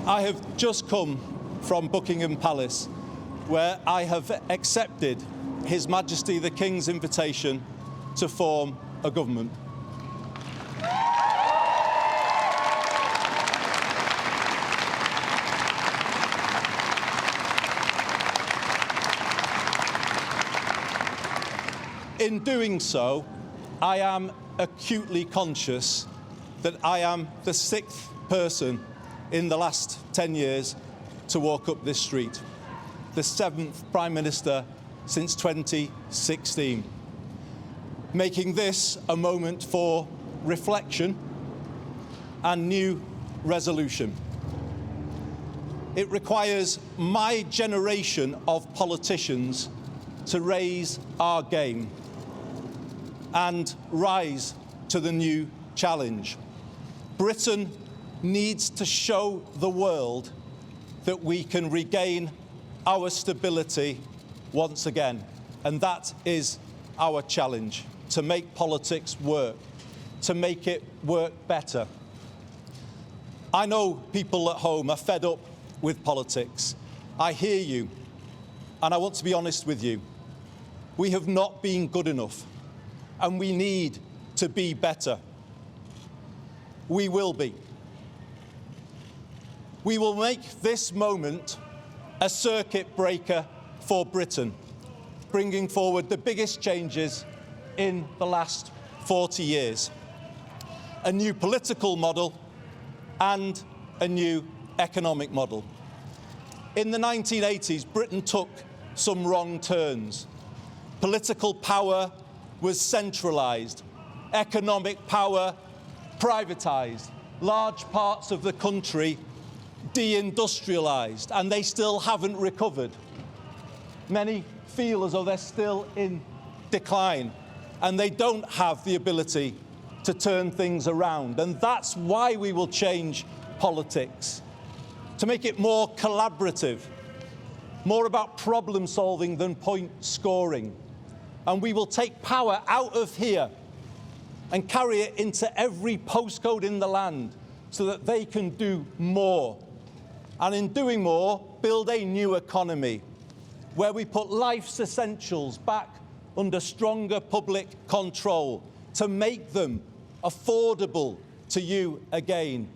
I have just come from Buckingham Palace, where I have accepted His Majesty the King's invitation to form a government. In doing so, I am acutely conscious that I am the 6th person in the last 10 years to walk up this street, the 7th Prime Minister since 2016, making this a moment for reflection and new resolution. It requires my generation of politicians to raise our game and rise to the new challenge. Britain needs to show the world that we can regain our stability once again. And that is our challenge, to make politics work, to make it work better. I know people at home are fed up with politics. I hear you, and I want to be honest with you. We have not been good enough, and we need to be better. We will be. We will make this moment a circuit breaker for Britain, bringing forward the biggest changes in the last 40 years. A new political model and a new economic model. In the 1980s, Britain took some wrong turns. Political power was centralised, economic power privatised, large parts of the country deindustrialised, and they still haven't recovered. Many feel as though they're still in decline, and they don't have the ability to turn things around. And that's why we will change politics, to make it more collaborative, more about problem solving than point scoring. And we will take power out of here and carry it into every postcode in the land so that they can do more. And in doing more, build a new economy where we put life's essentials back under stronger public control to make them affordable to you again.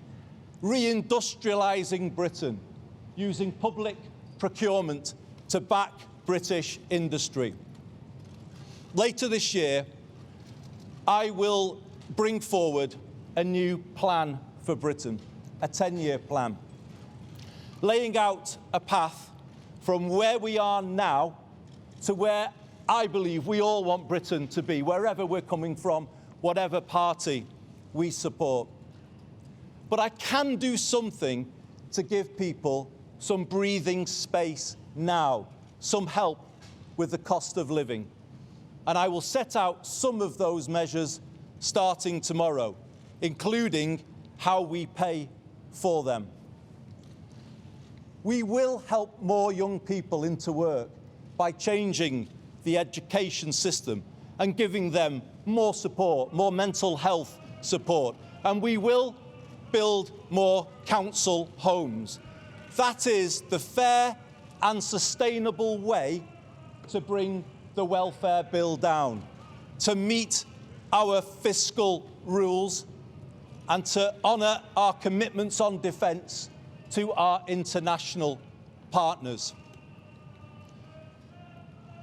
Reindustrialising Britain, using public procurement to back British industry. Later this year, I will bring forward a new plan for Britain, a 10-year plan, laying out a path from where we are now to where I believe we all want Britain to be, wherever we're coming from, whatever party we support. But I can do something to give people some breathing space now, some help with the cost of living. And I will set out some of those measures starting tomorrow, including how we pay for them. We will help more young people into work by changing the education system and giving them more support, more mental health support. And we will build more council homes. That is the fair and sustainable way to bring the welfare bill down, to meet our fiscal rules and to honour our commitments on defence to our international partners.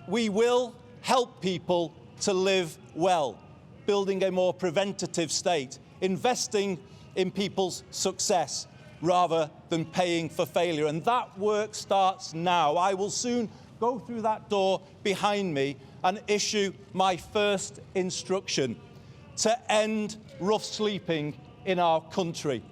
We will help people to live well, building a more preventative state, investing in people's success rather than paying for failure. And that work starts now. I will soon go through that door behind me and issue my first instruction to end rough sleeping in our country.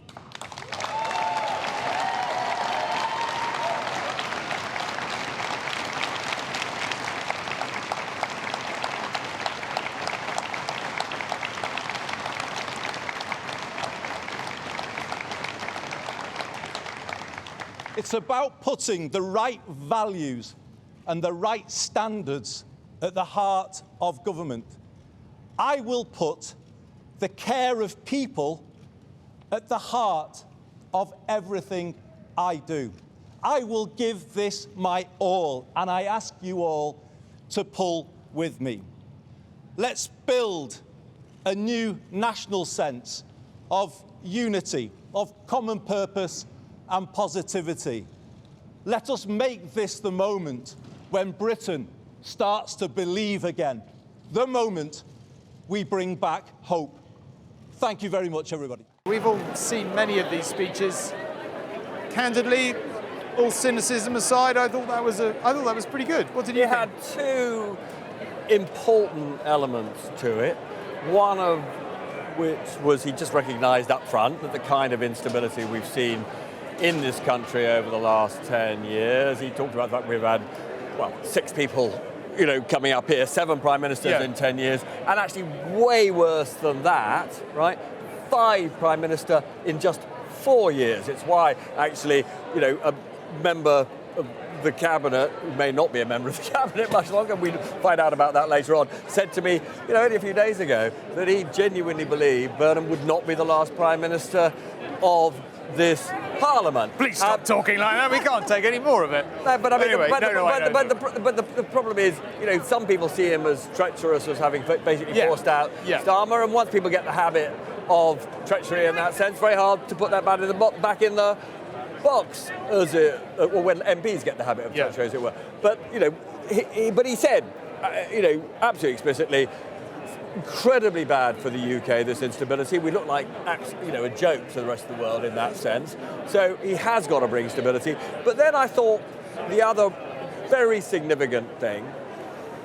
It's about putting the right values and the right standards at the heart of government. I will put the care of people at the heart of everything I do. I will give this my all, and I ask you all to pull with me. Let's build a new national sense of unity, of common purpose and positivity. Let us make this the moment when Britain starts to believe again, the moment we bring back hope. Thank you very much, everybody. We've all seen many of these speeches. Candidly, all cynicism aside, I thought that was pretty good. What did you think? It had two important elements to it. One of which was he just recognised up front that the kind of instability we've seen in this country over the last 10 years. He talked about the fact we've had, 6 people, coming up here, 7 prime ministers in 10 years, and actually way worse than that, right? 5 prime minister in just 4 years. It's why actually, a member of the cabinet, who may not be a member of the cabinet much longer, we'll find out about that later on, said to me, only a few days ago, that he genuinely believed Burnham would not be the last prime minister of this Parliament. Please stop talking like that. We can't take any more of it. No, but I mean, anyway, the problem is, some people see him as treacherous, as having basically forced out Starmer, and once people get the habit of treachery in that sense, very hard to put that back in the box, when MPs get the habit of treachery, as it were. But he said, absolutely explicitly, incredibly bad for the UK, this instability. We look like, a joke to the rest of the world in that sense. So he has got to bring stability. But then I thought the other very significant thing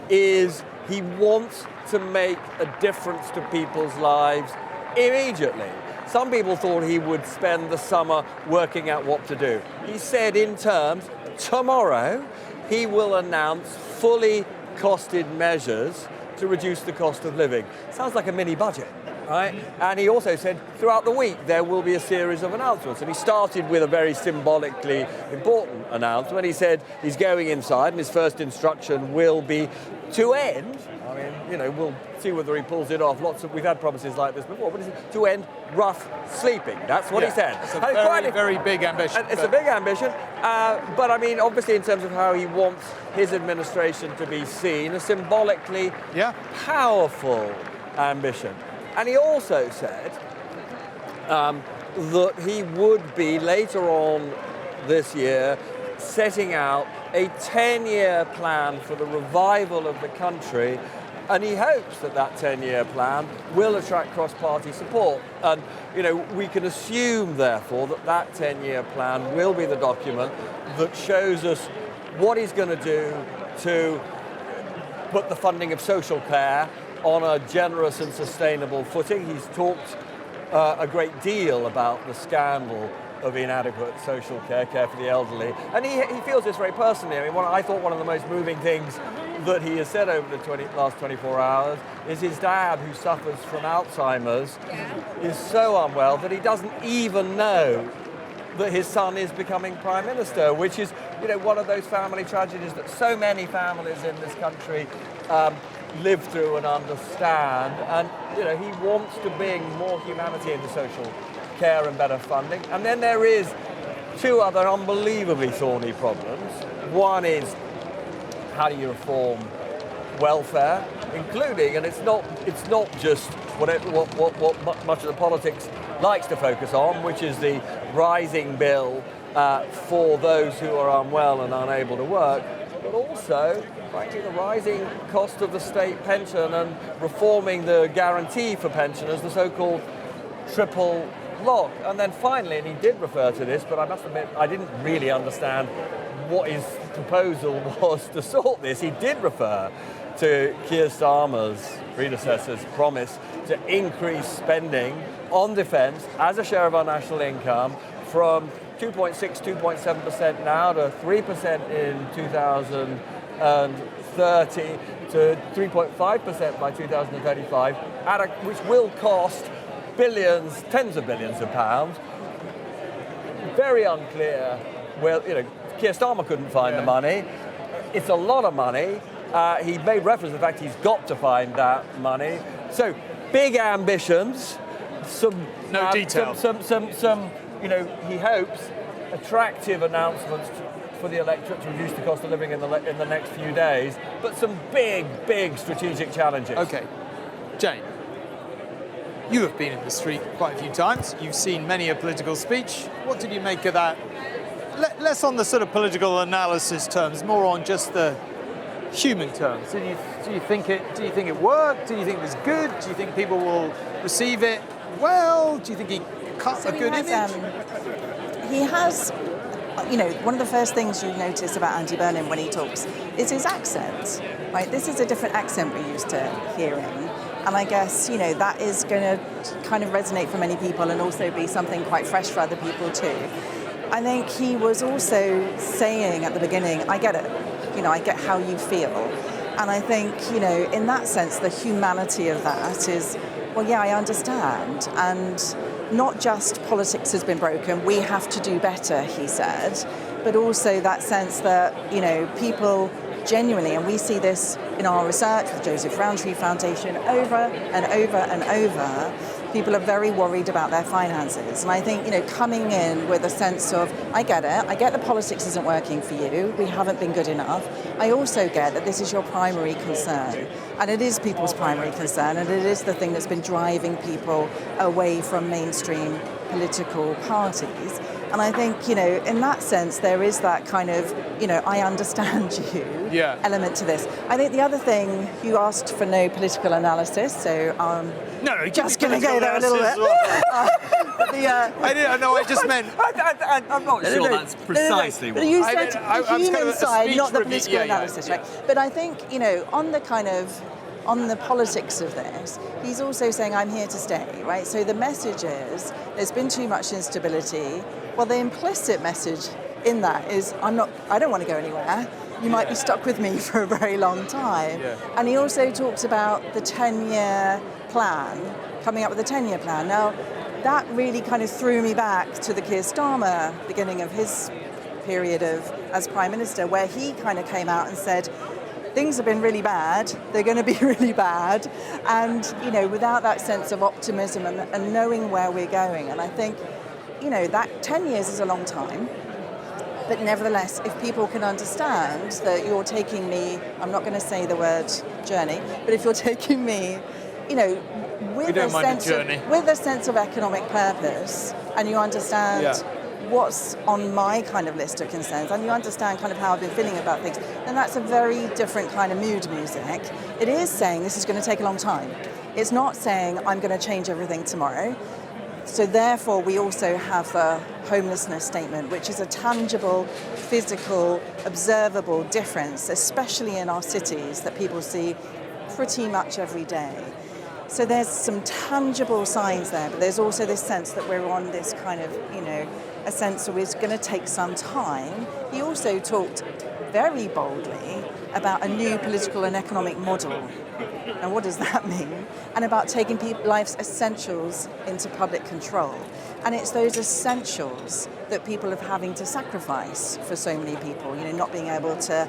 is he wants to make a difference to people's lives immediately. Some people thought he would spend the summer working out what to do. He said in terms, tomorrow, he will announce fully costed measures to reduce the cost of living. Sounds like a mini budget, right? And he also said throughout the week there will be a series of announcements. And he started with a very symbolically important announcement. He said he's going inside and his first instruction will be to end, we'll see whether he pulls it off. We've had promises like this before, but it's to end rough sleeping. That's what he said. It's a very big ambition. It's a big ambition, but obviously in terms of how he wants his administration to be seen, a symbolically powerful ambition. And he also said that he would be later on this year setting out a 10-year plan for the revival of the country, and he hopes that 10-year plan will attract cross-party support. And, we can assume, therefore, that 10-year plan will be the document that shows us what he's going to do to put the funding of social care on a generous and sustainable footing. He's talked a great deal about the scandal of inadequate social care for the elderly. And he feels this very personally. I thought one of the most moving things that he has said over the last 24 hours is his dad, who suffers from Alzheimer's, is so unwell that he doesn't even know that his son is becoming Prime Minister, which is, one of those family tragedies that so many families in this country live through and understand. And, he wants to bring more humanity into social care and better funding. And then there is 2 other unbelievably thorny problems. One is, how do you reform welfare, including, and it's not just what much of the politics likes to focus on, which is the rising bill for those who are unwell and unable to work, but also, frankly, the rising cost of the state pension and reforming the guarantee for pensioners, the so-called triple lock. And then finally, and he did refer to this, but I must admit I didn't really understand what his proposal was to sort this. He did refer to Keir Starmer's predecessor's promise to increase spending on defence as a share of our national income from 2.6, 2.7% now to 3% in 2030 to 3.5% by 2035, which will cost billions, tens of billions of pounds. Very unclear. Well, Keir Starmer couldn't find the money. It's a lot of money. He made reference to the fact he's got to find that money. So big ambitions. No details. He hopes attractive announcements for the electorate to reduce the cost of living in the next few days, but some big strategic challenges. Okay. Jane, you have been in the street quite a few times. You've seen many a political speech. What did you make of that? Less on the sort of political analysis terms, more on just the human terms. Do you think it worked? Do you think it was good? Do you think people will receive it well? Do you think he cut a good image? He has, one of the first things you notice about Andy Burnham when he talks is his accent, right? This is a different accent we're used to hearing. And I guess, that is going to kind of resonate for many people and also be something quite fresh for other people too. I think he was also saying at the beginning, I get it. I get how you feel. And I think, in that sense, the humanity of that is, well, yeah, I understand. And not just politics has been broken, we have to do better, he said, but also that sense that, people genuinely, and we see this in our research with Joseph Rowntree Foundation over and over and over, people are very worried about their finances. And I think, coming in with a sense of, I get it, I get the politics isn't working for you, we haven't been good enough. I also get that this is your primary concern. And it is people's primary concern, and it is the thing that's been driving people away from mainstream political parties. And I think, in that sense, there is that kind of, I understand you element to this. I think the other thing, you asked for no political analysis, so no, just going to go there a little bit. I just meant... I'm not sure that's precisely what... But you said the human side, not the political analysis, right? Yeah. But I think, on the politics of this, he's also saying, I'm here to stay, right? So the message is, there's been too much instability. Well, the implicit message in that is, I don't want to go anywhere. You might be stuck with me for a very long time. Yeah. And he also talks about the 10-year plan, coming up with a 10-year plan. Now, that really kind of threw me back to the Keir Starmer beginning of his period as Prime Minister, where he kind of came out and said, things have been really bad, they're going to be really bad, and, without that sense of optimism and knowing where we're going. And I think, that 10 years is a long time, but nevertheless, if people can understand that you're taking me, I'm not going to say the word journey, but if you're taking me, with a sense of economic purpose, and you understand what's on my kind of list of concerns, and you understand kind of how I've been feeling about things, then that's a very different kind of mood music. It is saying this is going to take a long time. It's not saying I'm going to change everything tomorrow. So therefore, we also have the homelessness statement, which is a tangible, physical, observable difference, especially in our cities, that people see pretty much every day. So there's some tangible signs there, but there's also this sense that we're on this kind of, a sense of it's going to take some time. He also talked very boldly about a new political and economic model. And what does that mean? And about taking life's essentials into public control. And it's those essentials that people are having to sacrifice for so many people, not being able to,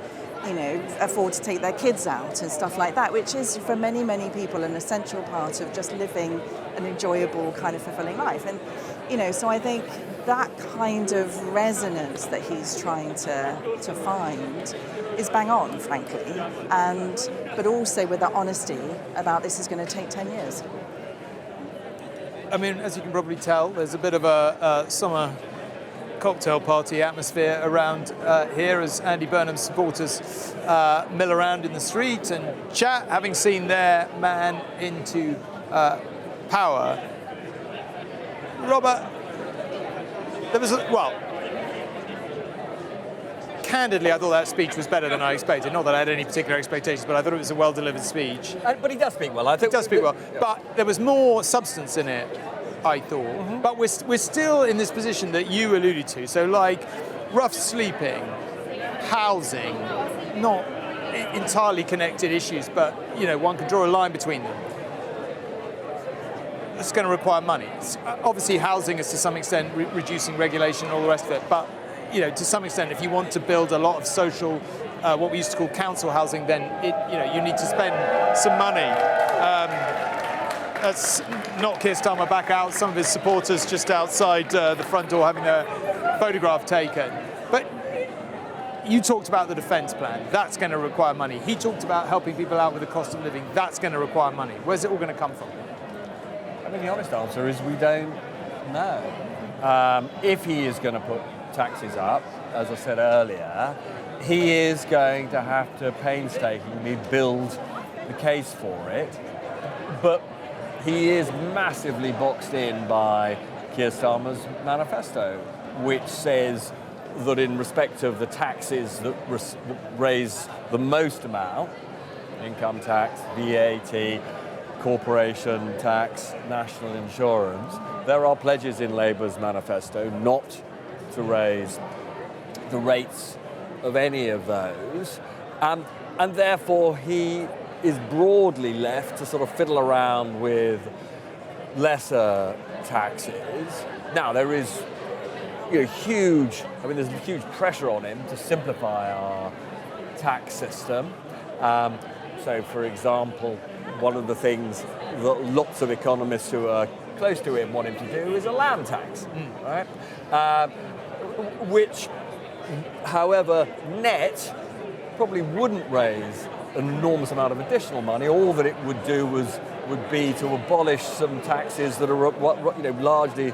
afford to take their kids out and stuff like that, which is for many, many people an essential part of just living an enjoyable kind of fulfilling life. And, so I think that kind of resonance that he's trying to find is bang on, frankly, but also with that honesty about this is going to take 10 years. I mean, as you can probably tell, there's a bit of a summer cocktail party atmosphere around here as Andy Burnham's supporters mill around in the street and chat, having seen their man into power. Robert, candidly, I thought that speech was better than I expected. Not that I had any particular expectations, but I thought it was a well-delivered speech. But he does speak well, I think. He does speak well, but there was more substance in it, I thought. Mm-hmm. But we're still in this position that you alluded to. So, like, rough sleeping, housing, not entirely connected issues, but, one can draw a line between them. It's going to require money. Obviously, housing is to some extent reducing regulation and all the rest of it, but to some extent, if you want to build a lot of social, what we used to call council housing, then you need to spend some money. That's knocked Keir Starmer back out. Some of his supporters just outside the front door having their photograph taken. But you talked about the defence plan. That's going to require money. He talked about helping people out with the cost of living. That's going to require money. Where's it all going to come from? I mean, the honest answer is we don't know. If he is going to put taxes up, as I said earlier, he is going to have to painstakingly build the case for it. But he is massively boxed in by Keir Starmer's manifesto, which says that in respect of the taxes that raise the most amount, income tax, VAT, corporation tax, national insurance, there are pledges in Labour's manifesto not to raise the rates of any of those, and therefore he is broadly left to sort of fiddle around with lesser taxes. Now there is there's huge pressure on him to simplify our tax system. So for example, one of the things that lots of economists who are close to him want him to do is a land tax, right? Which, however, net probably wouldn't raise an enormous amount of additional money. All that it would do would be to abolish some taxes that are largely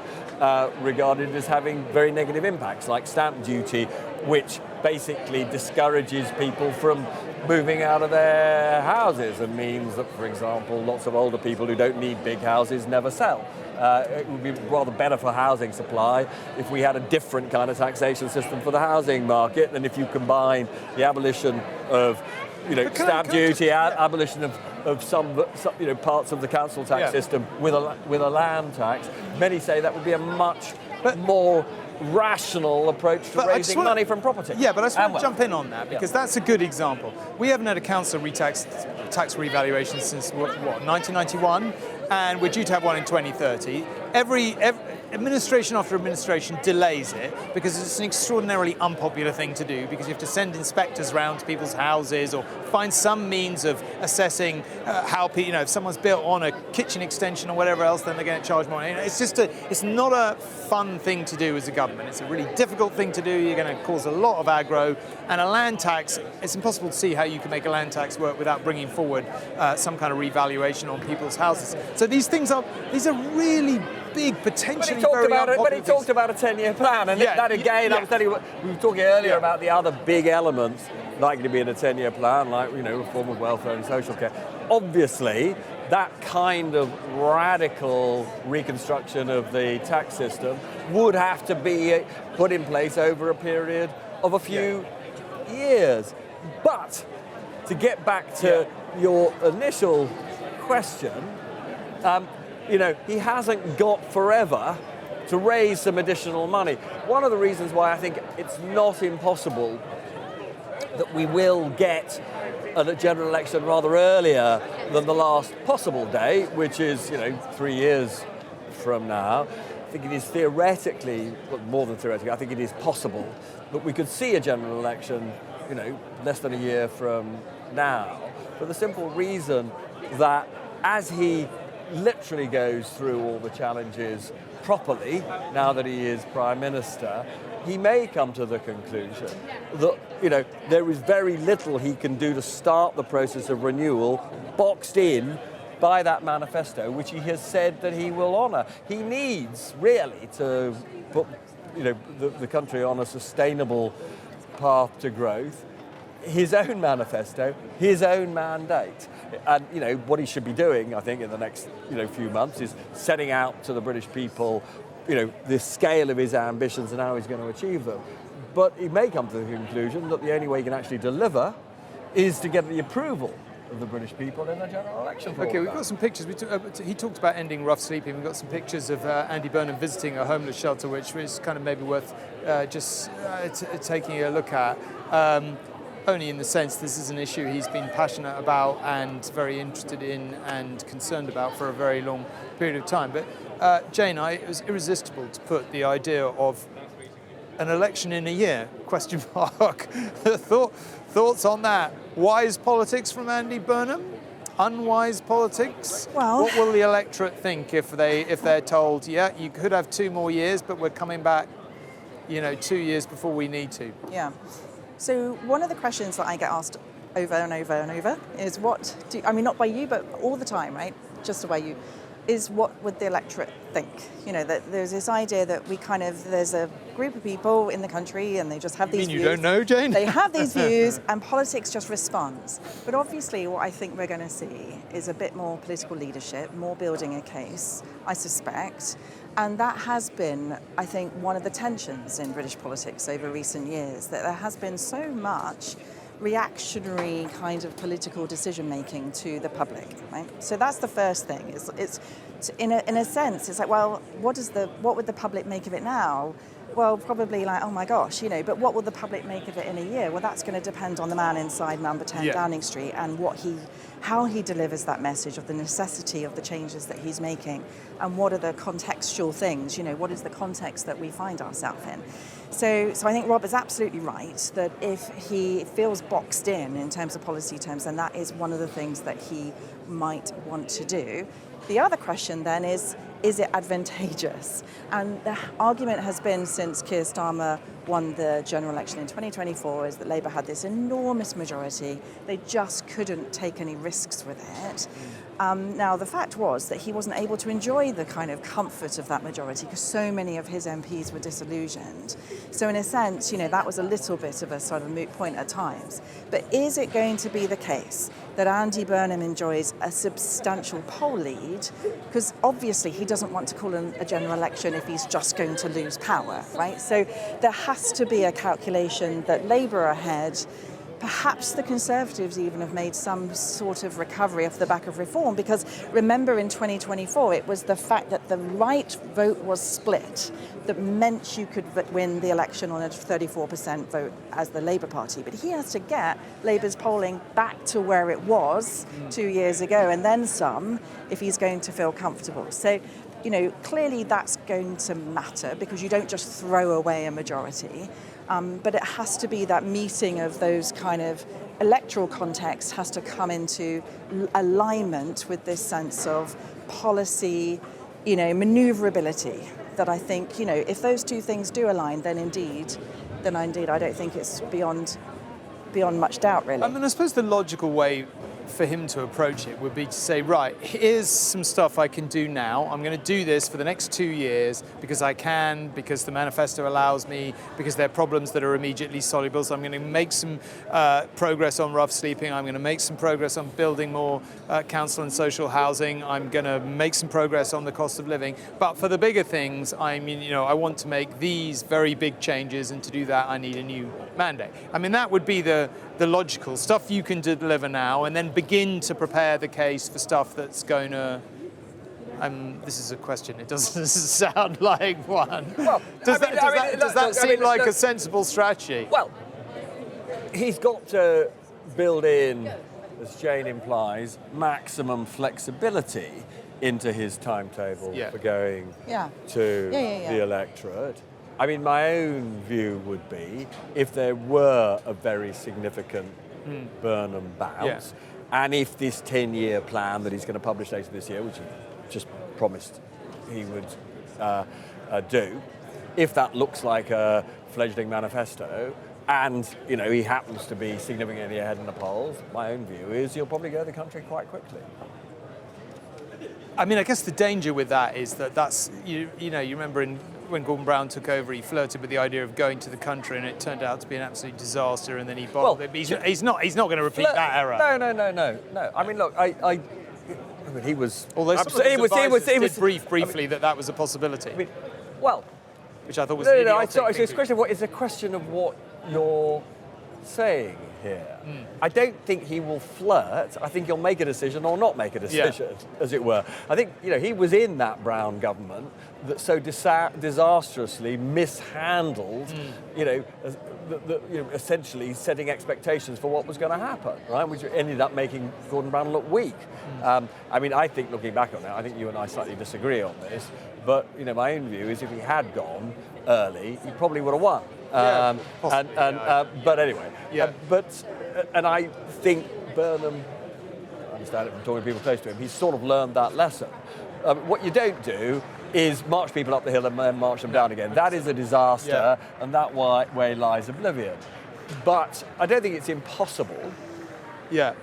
regarded as having very negative impacts, like stamp duty, which basically discourages people from moving out of their houses and means that, for example, lots of older people who don't need big houses never sell. It would be rather better for housing supply if we had a different kind of taxation system for the housing market than if you combine the abolition of stamp duty, abolition of some parts of the council tax system with a land tax. Many say that would be a much more rational approach to raising money from property. Yeah, but I just want to jump in on that because that's a good example. We haven't had a council tax revaluation since 1991, and we're due to have one in 2030. Every administration after administration delays it because it's an extraordinarily unpopular thing to do, because you have to send inspectors round to people's houses or find some means of assessing how people, if someone's built on a kitchen extension or whatever else, then they're going to charge more. It's not a fun thing to do as a government. It's a really difficult thing to do. You're going to cause a lot of aggro, and a land tax, it's impossible to see how you can make a land tax work without bringing forward some kind of revaluation on people's houses. So these are really big, potentially very unpopular But he talked about a 10-year plan, and that again, I was telling you, we were talking earlier about the other big elements likely to be in a 10-year plan, like reform of welfare and social care. Obviously, that kind of radical reconstruction of the tax system would have to be put in place over a period of a few years. But to get back to your initial question, he hasn't got forever to raise some additional money. One of the reasons why I think it's not impossible that we will get a general election rather earlier than the last possible day, which is 3 years from now. I think it is theoretically, well, more than theoretically, I think it is possible that we could see a general election, less than a year from now, for the simple reason that as he literally goes through all the challenges properly, now that he is Prime Minister, he may come to the conclusion that there is very little he can do to start the process of renewal boxed in by that manifesto, which he has said that he will honour. He needs really to put the country on a sustainable path to growth, his own manifesto, his own mandate. And what he should be doing, I think, in the next few months is setting out to the British people the scale of his ambitions and how he's going to achieve them. But he may come to the conclusion that the only way he can actually deliver is to get the approval of the British people in a general election. Okay, we've got some pictures. He talked about ending rough sleeping. We've got some pictures of Andy Burnham visiting a homeless shelter, which is kind of maybe worth taking a look at. Only in the sense this is an issue he's been passionate about and very interested in and concerned about for a very long period of time. But Jane, it was irresistible to put the idea of an election in a year, question mark. Thoughts on that? Wise politics from Andy Burnham? Unwise politics? Well, what will the electorate think if they're told, you could have 2 more years, but we're coming back 2 years before we need to? Yeah. So one of the questions that I get asked over and over and over is not by you, but all the time, right? Just by you, is what would the electorate think? That there's this idea that there's a group of people in the country and they just have these views. You don't know, Jane? They have these views and politics just responds. But obviously what I think we're going to see is a bit more political leadership, more building a case, I suspect. And that has been, I think, one of the tensions in British politics over recent years, that there has been so much reactionary kind of political decision-making to the public, right? So that's the first thing. It's in a sense, it's like, well, what would the public make of it now? Well, probably like, oh my gosh, but what will the public make of it in a year? Well, that's going to depend on the man inside number 10 Downing Street and how he delivers that message of the necessity of the changes that he's making, and what are the contextual things, what is the context that we find ourselves in. So I think Rob is absolutely right that if he feels boxed in terms of policy terms, then that is one of the things that he might want to do. The other question then is it advantageous? And the argument has been since Keir Starmer won the general election in 2024 is that Labour had this enormous majority. They just couldn't take any risks with it. Now, the fact was that he wasn't able to enjoy the kind of comfort of that majority because so many of his MPs were disillusioned. So in a sense, that was a little bit of a sort of moot point at times. But is it going to be the case that Andy Burnham enjoys a substantial poll lead? Because obviously he doesn't want to call a general election if he's just going to lose power, right? So there has to be a calculation that Labour are ahead. Perhaps the Conservatives even have made some sort of recovery off the back of reform, because remember in 2024 it was the fact that the right vote was split that meant you could win the election on a 34% vote as the Labour Party. But he has to get Labour's polling back to where it was 2 years ago and then some if he's going to feel comfortable. So, clearly that's going to matter because you don't just throw away a majority. But it has to be that meeting of those kind of electoral contexts has to come into alignment with this sense of policy, manoeuvrability. That I think, if those two things do align, then indeed, I don't think it's beyond much doubt, really. I suppose the logical way for him to approach it would be to say, right, here's some stuff I can do now. I'm going to do this for the next 2 years because I can, because the manifesto allows me, because there are problems that are immediately soluble. So I'm going to make some progress on rough sleeping. I'm going to make some progress on building more council and social housing. I'm going to make some progress on the cost of living. But for the bigger things, I want to make these very big changes, and to do that, I need a new mandate. That would be the logical stuff you can deliver now, and then begin to prepare the case for stuff that's going to... this is a question, it doesn't sound like one. Well, does that seem like a sensible strategy? Well, he's got to build in, as Jane implies, maximum flexibility into his timetable for going to the electorate. My own view would be, if there were a very significant Burnham bounce, and if this 10-year plan that he's going to publish later this year, which he just promised he would do, if that looks like a fledgling manifesto, and he happens to be significantly ahead in the polls, my own view is he'll probably go the country quite quickly. I guess the danger with that is that's you remember when Gordon Brown took over, he flirted with the idea of going to the country, and it turned out to be an absolute disaster. And then he bottled it. But he's not going to repeat that error. No. Look, he was. Although he was briefly that was a possibility. Which I thought was. It's a question of what you're saying here. I don't think he will flirt. I think he'll make a decision or not make a decision, as it were. I think he was in that Brown government that so disastrously mishandled, essentially setting expectations for what was going to happen, right? Which ended up making Gordon Brown look weak. I think looking back on it, I think you and I slightly disagree on this, but my own view is if he had gone early, he probably would have won. But anyway, and I think Burnham, I understand it from talking to people close to him, he's sort of learned that lesson. What you don't do is march people up the hill and then march them down again. That is a disaster, and that way lies oblivion. But I don't think it's impossible. Yeah.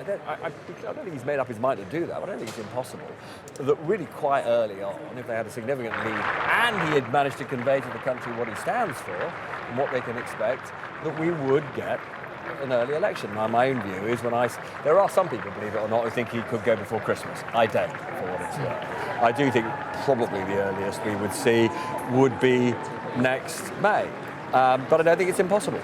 I don't think he's made up his mind to do that. I don't think it's impossible that really quite early on, if they had a significant lead and he had managed to convey to the country what he stands for and what they can expect, that we would get an early election. Now, my own view is there are some people, believe it or not, who think he could go before Christmas. I don't, for what it's worth. I do think probably the earliest we would see would be next May. But I don't think it's impossible.